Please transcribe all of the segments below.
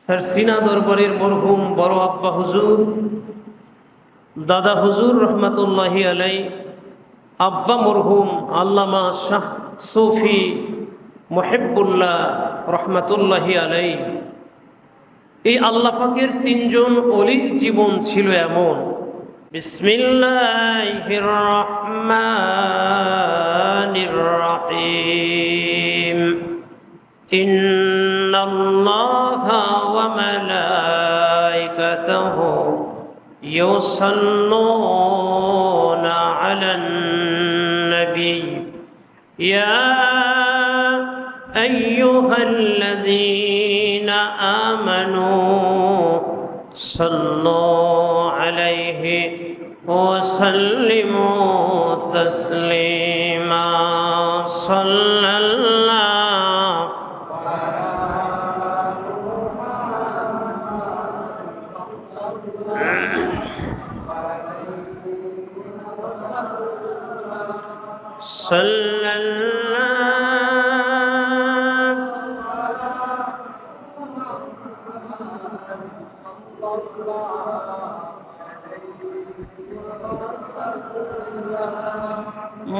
সারসিনা দরবারের মরহুম বড় আব্বা হুজুর, দাদা হুজুর রহমতুল্লাহি আলাই, আব্বা মরহুম আল্লামা শাহ সৌফি মুহিব্বুল্লাহ রহমতুল্লাহি আলাই। এই আল্লাহ পাকের তিনজন অলির জীবন ছিল এমন। বিসমিল্লাহির রহমানির রহিম। ইন্নাল্লাহা ওয়া মালাইকাতাহু ইউসাল্লুনা আলান নবী ইয়া আইয়ুহাল্লাযীনা আমানু সাল্লু আলাইহি ওয়া সাল্লিমু তাসলিমা।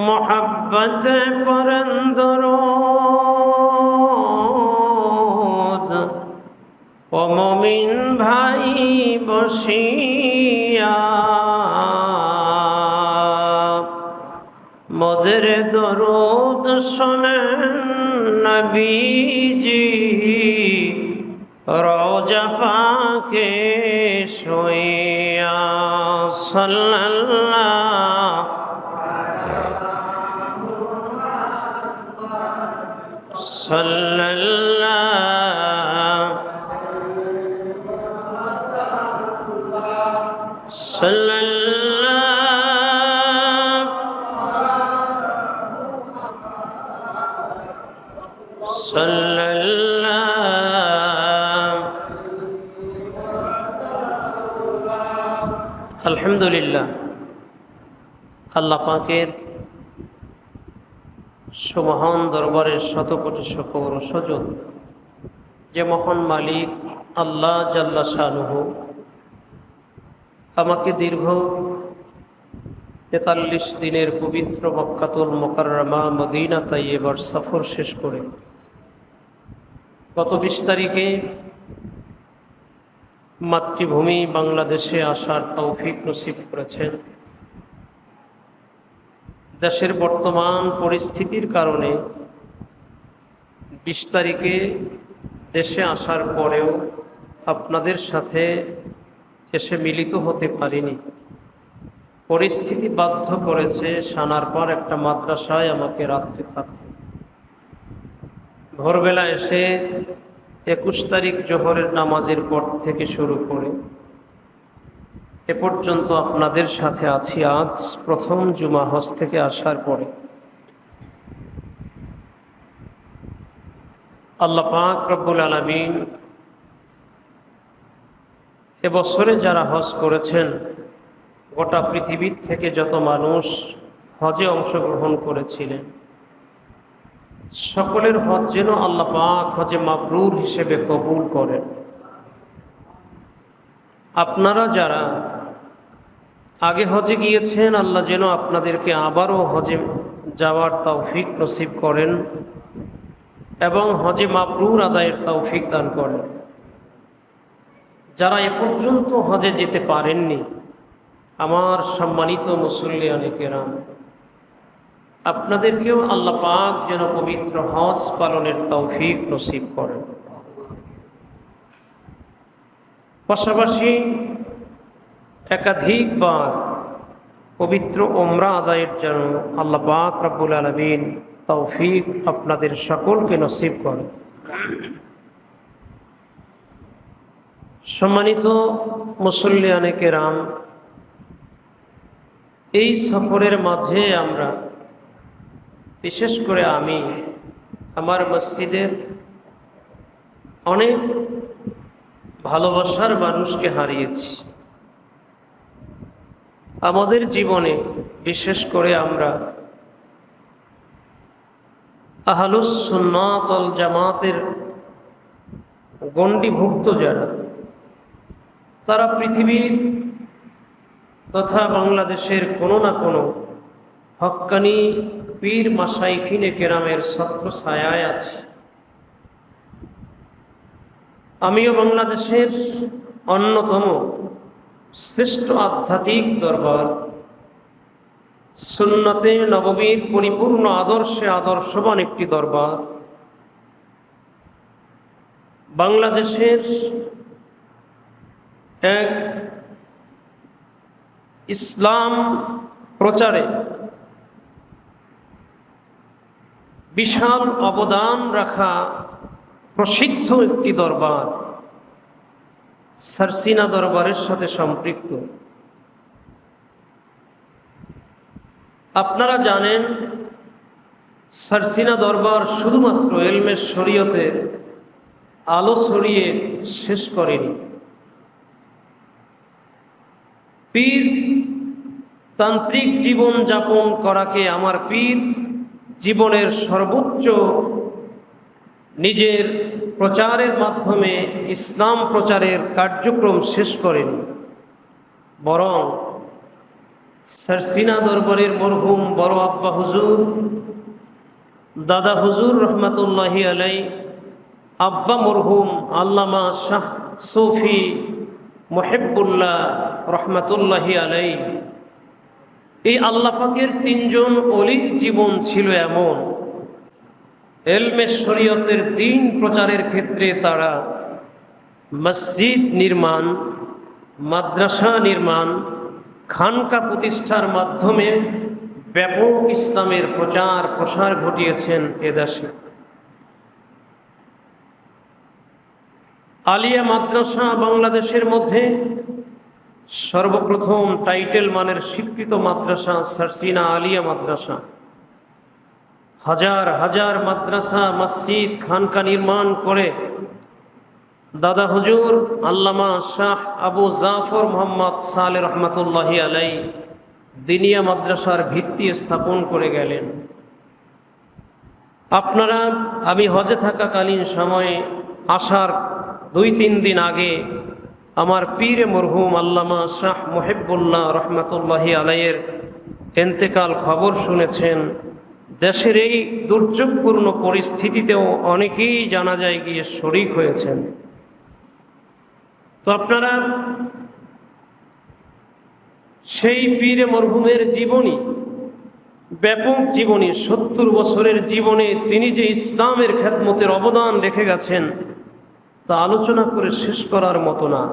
मोहब्बत परंदरोद ओ मोमिन भाई बसिया मोदर दरूद सुनें नबीजी रोजा पाके सोया सल्लल्लाहु আলহামদুলিল্লাহ। আল্লাহ পাকের সুমহান দরবারের শতকোটি শুকর ও সুজুদ যে মহান মালিক আল্লাহ জাল্লা শানুহু আমাকে দীর্ঘ ৪৩ দিনের পবিত্র মক্কাতুল মুকাররমা মদিনা তাইয়্যিবার সফর শেষ করে গত ২০ তারিখে মাতৃভূমি বাংলাদেশে আসার তৌফিক নসিব করেছেন। দেশের বর্তমান পরিস্থিতির কারণে ২০ তারিখে দেশে আসার পরেও আপনাদের সাথে এসে মিলিত হতে পারিনি। পরিস্থিতি বাধ্য করেছে সানার পর একটা মাদ্রাসায় আমাকে রাত্রে থাকতে। ভোরবেলা এসে ২১ তারিখ জোহরের নামাজের পর থেকে শুরু করে এ পর্যন্ত আপনাদের সাথে আছি। আজ প্রথম জুমা হজ থেকে আসার পরে আল্লাহ পাক রব্বুল আলামিন এবছরে যারা হজ করেছেন, গোটা পৃথিবীর থেকে যত মানুষ হজে অংশগ্রহণ করেছিলেন, সকলের হজ যেন আল্লাহ পাক হজে মাবরুর হিসেবে কবুল করেন। আপনারা যারা আগে হজে গিয়েছেন, আল্লাহ যেন আপনাদেরকে আবারও হজে যাওয়ার তৌফিক নসিব করেন এবং হজে মাবরুর আদায়ের তৌফিক দান করেন। যারা এ পর্যন্ত হজে যেতে পারেননি, আমার সম্মানিত মুসল্লিয়ানে কেরাম, আপনাদেরকেও আল্লাহ পাক যেন পবিত্র হজ পালনের তৌফিক নসিব করেন। পাশাপাশি একাধিকবার পবিত্র উমরা আদায়ের জন্য আল্লাহ পাক রব্বুল আলামিন তৌফিক আপনাদের সকলকে নসিব করেন। সম্মানিত মুসল্লিয়ানে কেরাম, এই সফরের মাঝে আমরা, বিশেষ করে আমি আমার মসজিদের অনেক ভালোবাসার মানুষকে হারিয়েছি। আমাদের জীবনে বিশেষ করে আমরা আহলুস সুন্নাত ওয়াল জামাতের গণ্ডিভুক্ত যারা, তারা পৃথিবীর তথা বাংলাদেশের কোনো না কোনো হক্কানি পীর মাশাইখিনে কেরামের ছত্র ছায়ায় আছে। আমিও বাংলাদেশের অন্যতম শ্রেষ্ঠ আধ্যাত্মিক দরবার, সুন্নতে নববীর পরিপূর্ণ আদর্শে আদর্শবান একটি দরবার, বাংলাদেশের এক ইসলাম প্রচারে বিশাল অবদান রাখা প্রসিদ্ধ একটি দরবার, সারসিনা দরবারের সাথে সম্পৃক্ত। আপনারা জানেন, সারসিনা দরবার শুধুমাত্র ইলমে শরীয়তের আলো ছড়িয়ে শেষ করেনি, পীর তান্ত্রিক জীবন যাপন করাকে আমার পীর জীবনের সর্বোচ্চ নিজের প্রচারের মাধ্যমে ইসলাম প্রচারের কার্যক্রম শেষ করেন, বরং সারসিনা দরবারের মরহুম বড় আব্বা হুজুর, দাদা হুজুর রহমতুল্লাহি আলাই, আব্বা মরহুম আল্লামা শাহ সফি মুহিব্বুল্লাহ রহমতুল্লাহি আলাই, এই আল্লাহ পাকের তিনজন ওলির জীবন ছিল এমন, ইলমে শরীয়তের দ্বীন প্রচারের ক্ষেত্রে তারা মসজিদ নির্মাণ, মাদ্রাসা নির্মাণ, খানকা প্রতিষ্ঠার মাধ্যমে ব্যাপক ইসলামের প্রচার প্রসার ঘটিয়েছেন এদেশে। আলিয়া মাদ্রাসা বাংলাদেশের মধ্যে সর্বপ্রথম টাইটেল মানের স্বীকৃত মাদ্রাসা সারসিনা আলিয়া মাদ্রাসা। হাজার হাজার মাদ্রাসা, মসজিদ, খানকা নির্মাণ করে দাদা হুজুর আল্লামা শাহ আবু জাফর মোহাম্মদ সালে রহমতুল্লাহি আলাই দিনিয়া মাদ্রাসার ভিত্তি স্থাপন করে গেলেন। আপনারা, আমি হজে থাকাকালীন সময়ে আসার 2-3 দিন আগে আমার পীরে মরহুম আল্লামা শাহ মুহিব্বুল্লাহ রহমতুল্লাহি আলাইয়ের ইন্তেকাল খবর শুনেছেন। দেশের এই দুর্যোগপূর্ণ পরিস্থিতিতেও অনেকেই জানাজায় গিয়ে শরীক হয়েছেন। তো আপনারা সেই পীরে মরহুমের জীবনী, ব্যাপক জীবনী, 70 বছরের জীবনে তিনি যে ইসলামের খেদমতের অবদান রেখে গেছেন তা আলোচনা করে শেষ করার মতো না।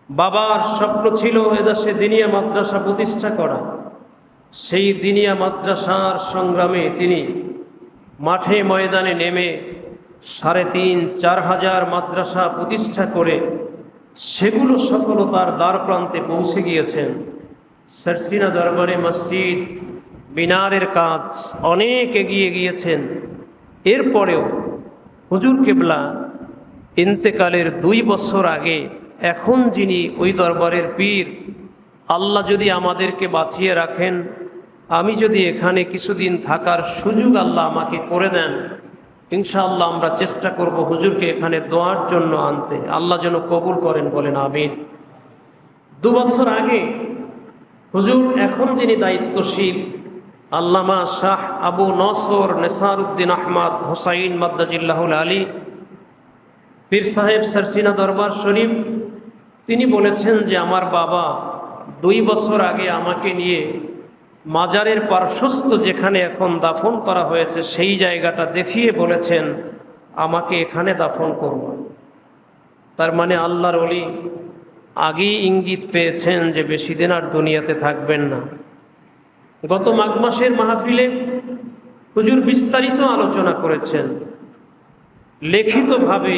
বাবার স্বপ্ন ছিল এদেশে দিনিয়া মাদ্রাসা প্রতিষ্ঠা করা। সেই দিনিয়া মাদ্রাসার সংগ্রামে তিনি মাঠে ময়দানে নেমে 3,500-4 হাজার মাদ্রাসা প্রতিষ্ঠা করে সেগুলো সফলতার দ্বার প্রান্তে পৌঁছে গিয়েছেন। সারসিনা দরবারে মসজিদ মিনারের কাজ অনেক এগিয়ে গিয়েছেন। এরপরেও হুজুর কেবলা ইন্তেকালের 2 বছর আগে এখন যিনি ওই দরবারের পীর, আল্লাহ যদি আমাদেরকে বাঁচিয়ে রাখেন, আমি যদি এখানে কিছুদিন থাকার সুযোগ আল্লাহ আমাকে করে দেন, ইনশাআল্লাহ আমরা চেষ্টা করব হুজুরকে এখানে দোয়ার জন্য আনতে। আল্লাহ যেন কবুল করেন, বলেন আমিন। 2 বছর আগে হুজুর এখন যিনি দায়িত্বশীল আল্লামা শাহ আবু নসর নেসারউদ্দিন আহমদ হুসাইন মাদ্দাজিল্লাহুল আলী পীর সাহেব সারসিনা দরবার শরীফ, তিনি বলেছেন যে আমার বাবা 2 বছর আগে আমাকে নিয়ে মাজারের পার্শ্বস্থ যেখানে এখন দাফন করা হয়েছে সেই জায়গাটা দেখিয়ে বলেছেন আমাকে এখানে দাফন করব। তার মানে আল্লাহর ওলি আগেই ইঙ্গিত পেয়েছেন যে বেশি দিন আর দুনিয়াতে থাকবেন না। গত মাঘ মাসের মাহফিলে হুজুর বিস্তারিত আলোচনা করেছেন, লিখিতভাবে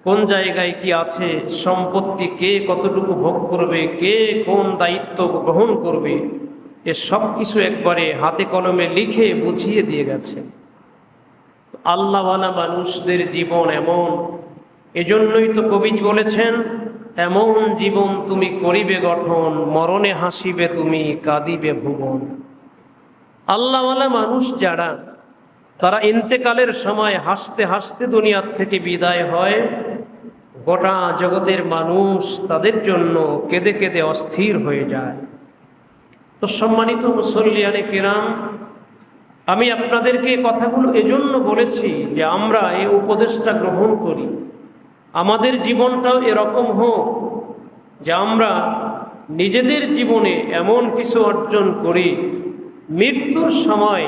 কোন জায়গায় কি আছে, সম্পত্তি কে কতটুকু ভোগ করবে, কে কোন দায়িত্ব গ্রহণ করবে, এ সব কিছু একবারে হাতে কলমে লিখে বুঝিয়ে দিয়ে গেছে। আল্লাহওয়ালা মানুষদের জীবন এমন, এজন্যই তো কবি বলেছেন, এমন জীবন তুমি করিবে গঠন, মরণে হাসিবে তুমি কাঁদিবে ভুবন। আল্লাহওয়ালা মানুষ যারা, তারা ইন্তেকালের সময় হাসতে হাসতে দুনিয়ার থেকে বিদায় হয়। গোটা জগতের মানুষ তাদের জন্য কেঁদে কেঁদে অস্থির হয়ে যায়। তো সম্মানিত মুসল্লিয়ানে কিরাম, আমি আপনাদেরকে কথাগুলো এজন্য বলেছি যে আমরা এই উপদেশটা গ্রহণ করি, আমাদের জীবনটাও এরকম হোক যে আমরা নিজেদের জীবনে এমন কিছু অর্জন করি, মৃত্যুর সময়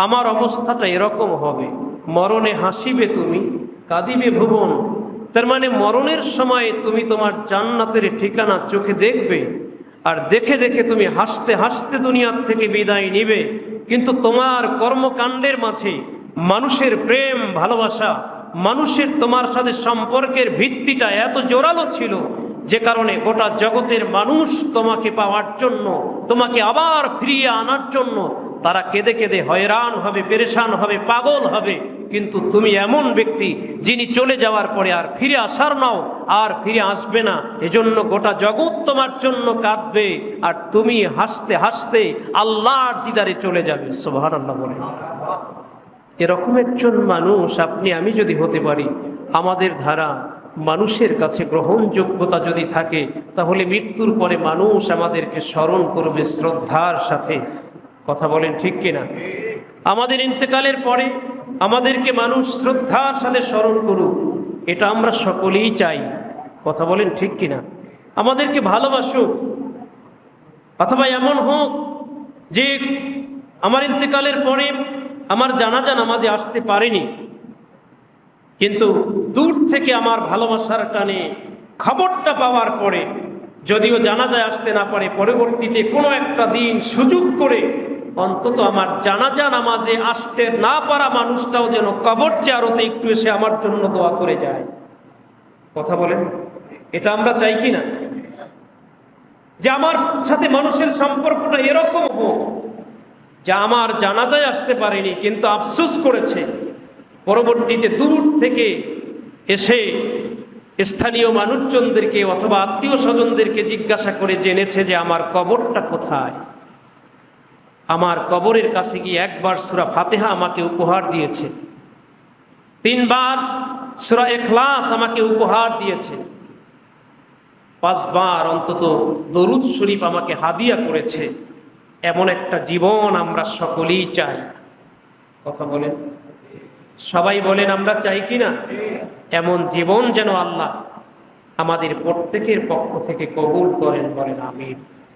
আমার অবস্থাটা এরকম হবে, মরণে হাসিবে তুমি কাঁদিবে ভুবন। তার মানে মরণের সময় তুমি তোমার জান্নাতের ঠিকানা চোখে দেখবে, আর দেখে দেখে তুমি হাসতে হাসতে দুনিয়ার থেকে বিদায় নিবে। কিন্তু তোমার কর্মকাণ্ডের মাঝে মানুষের প্রেম ভালোবাসা, মানুষের তোমার সাথে সম্পর্কের ভিত্তিটা এত জোরালো ছিল যে কারণে গোটা জগতের মানুষ তোমাকে পাওয়ার জন্য, তোমাকে আবার ফিরিয়ে আনার জন্য তারা কেঁদে কেঁদে হয়রান হবে, পেরেশান হবে, পাগল হবে। কিন্তু তুমি এমন ব্যক্তি যিনি চলে যাওয়ার পরে আর ফিরে আসার নাও, আর ফিরে আসবে না, এজন্য গোটা জগৎ তোমার জন্য কাঁদবে, আর তুমি হাসতে হাসতে আল্লাহর দিদারে চলে যাবে। সুবহানাল্লাহ বলে। এরকম একজন মানুষ আপনি আমি যদি হতে পারি, আমাদের ধারা মানুষের কাছে গ্রহণযোগ্যতা যদি থাকে, তাহলে মৃত্যুর পরে মানুষ আমাদেরকে স্মরণ করবে শ্রদ্ধার সাথে। কথা বলেন ঠিক কিনা? আমাদের ইন্তেকালের পরে আমাদেরকে মানুষ শ্রদ্ধার সাথে স্মরণ করুক, এটা আমরা সকলেই চাই। কথা বলেন ঠিক কিনা? আমাদেরকে ভালোবাসুক, অথবা এমন হোক যে আমার ইন্তেকালের পরে আমার জানাজা নামাজে আসতে পারেনি, কিন্তু দূর থেকে আমার ভালোবাসার টানে খবরটা পাওয়ার পরে, যদিও জানাজায় আসতে না পারে, পরবর্তীতে কোনো একটা দিন সুযোগ করে অন্তত আমার জানাজা নামাজে আসতে না পারা মানুষটাও যেন কবর জিয়ারতে একটু এসে আমার জন্য দোয়া করে যায়। কথা বলেন, এটা আমরা চাই কি না? যে আমার সাথে মানুষের সম্পর্কটা এরকম হোক যে আমার জানাজায় আসতে পারেনি, কিন্তু আফসোস করেছে, পরবর্তীতে দূর থেকে এসে স্থানীয় মানুষজনদেরকে অথবা আত্মীয় স্বজনদেরকে জিজ্ঞাসা করে জেনেছে যে আমার কবরটা কোথায়। আমার কবরের কাছে গিয়ে একবার সূরা ফাতিহা আমাকে উপহার দিয়েছে, 3 বার সূরা ইখলাস আমাকে উপহার দিয়েছে, 5 বার অন্তত দরুদ শরীফ আমাকে হাদিয়া করেছে। এমন একটা জীবন আমরা সকলেই চাই। কথা বলেন, সবাই বলেন আমরা চাই কি না? এমন জীবন যেন আল্লাহ আমাদের প্রত্যেকের পক্ষ থেকে কবুল করেন, বলেন আমিন।